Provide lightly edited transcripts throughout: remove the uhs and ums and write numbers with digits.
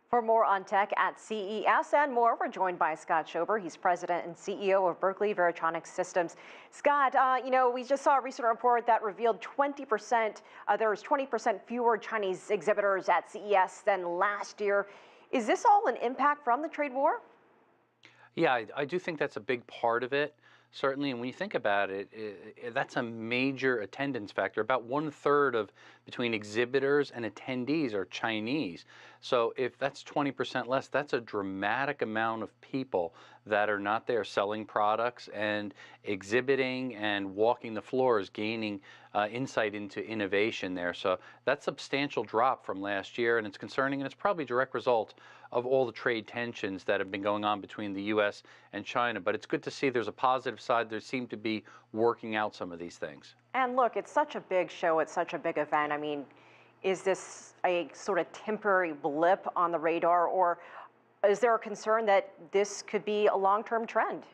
For more on tech at CES and more, we're joined by Scott Schober. He's president and CEO of Berkeley Varitronics Systems. Scott, we just saw a recent report that revealed 20%, there's 20% fewer Chinese exhibitors at CES than last year. Is this all an impact from the trade war? Yeah, I do think that's a big part of it, certainly. And when you think about it, that's a major attendance factor. About 1/3 of between exhibitors and attendees are Chinese. So if that's 20% less, that's a dramatic amount of people that are not there selling products and exhibiting and walking the floors, gaining insight into innovation there. So that's a substantial drop from last year, and it's concerning, and it's probably a direct result of all the trade tensions that have been going on between the U.S. and China. But it's good to see there's a positive side. There seem to be working out some of these things. And look, it's such a big show. It's such a big event. I mean, is this a sort of temporary blip on the radar, or is there a concern that this could be a long-term trend?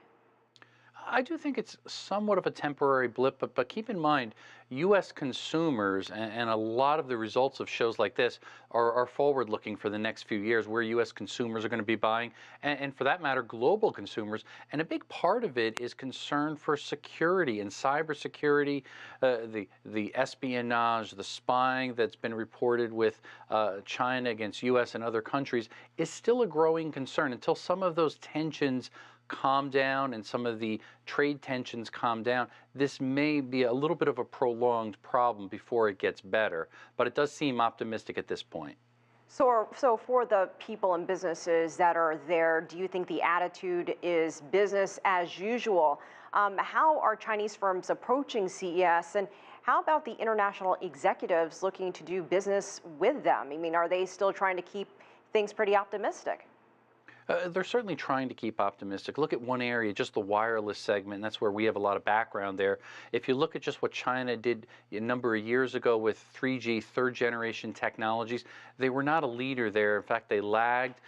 I do think it's somewhat of a temporary blip, but keep in mind, U.S. consumers and a lot of the results of shows like this are forward-looking for the next few years, where U.S. consumers are going to be buying, and for that matter, global consumers. And a big part of it is concern for security and cybersecurity, the espionage, the spying that's been reported with China against U.S. and other countries is still a growing concern until some of those tensions calm down and some of the trade tensions calm down. This may be a little bit of a prolonged problem before it gets better, but it does seem optimistic at this point. So for the people and businesses that are there, do you think the attitude is business as usual? How are Chinese firms approaching CES, and how about the international executives looking to do business with them? I mean, are they still trying to keep things pretty optimistic? They're certainly trying to keep optimistic. Look at one area, just the wireless segment, and that's where we have a lot of background there. If you look at just what China did a number of years ago with 3G, third-generation technologies, they were not a leader there. In fact, they lagged.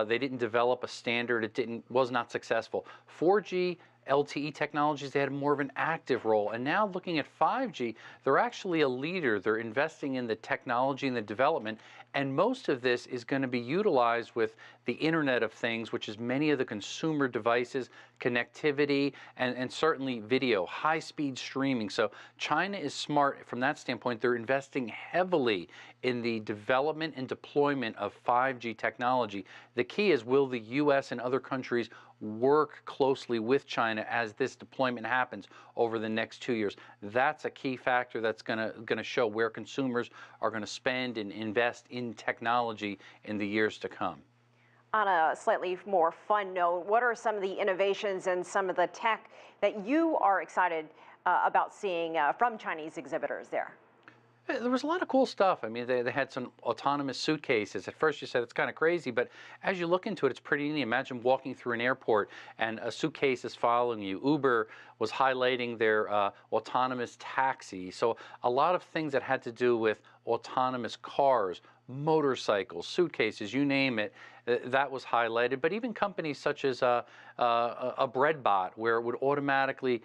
They didn't develop a standard. It was not successful. 4G, LTE technologies, they had more of an active role. And now looking at 5G, they're actually a leader. They're investing in the technology and the development. And most of this is going to be utilized with the Internet of Things, which is many of the consumer devices, connectivity, and certainly video, high-speed streaming. So China is smart from that standpoint. They're investing heavily in the development and deployment of 5G technology. The key is, will the U.S. and other countries work closely with China as this deployment happens over the next 2 years? That's a key factor that's going to show where consumers are going to spend and invest in technology in the years to come. On a slightly more fun note, what are some of the innovations and some of the tech that you are excited about seeing from Chinese exhibitors there? There was a lot of cool stuff. I mean, they had some autonomous suitcases. At first you said it's kind of crazy, but as you look into it, it's pretty neat. Imagine walking through an airport and a suitcase is following you. Uber was highlighting their autonomous taxi. So a lot of things that had to do with autonomous cars, motorcycles, suitcases, you name it, that was highlighted. But even companies such as a bread bot, where it would automatically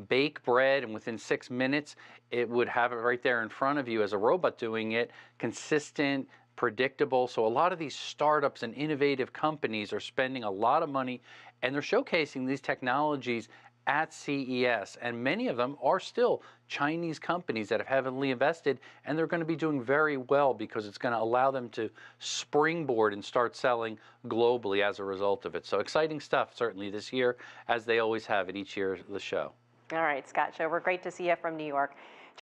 bake bread, and within 6 minutes it would have it right there in front of you as a robot doing it, consistent, predictable. So a lot of these startups and innovative companies are spending a lot of money, and they're showcasing these technologies at CES, and many of them are still Chinese companies that have heavily invested, and they're going to be doing very well because it's going to allow them to springboard and start selling globally as a result of it. So exciting stuff certainly this year, as they always have at each year of the show. All right, Scott Schober, great to see you from New York.